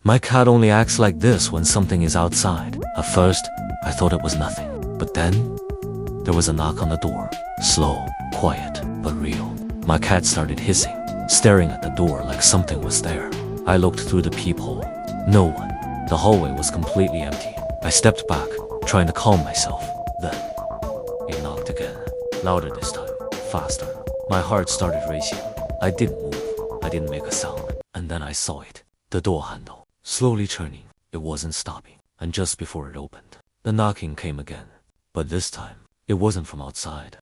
My cat only acts like this when something is outside. At first, I thought it was nothing. But then, there was a knock on the door. Slow, quiet, but real. My cat started hissing, staring at the door like something was there. I looked through the peephole. No one. The hallway was completely empty. I stepped back, trying to calm myself. Then, it knocked again. Louder this time. Faster. My heart started racing. I didn't move. I didn't make a sound. And then I saw it. The door handle. Slowly turning. It wasn't stopping. And just before it opened, the knocking came again. But this time, it wasn't from outside.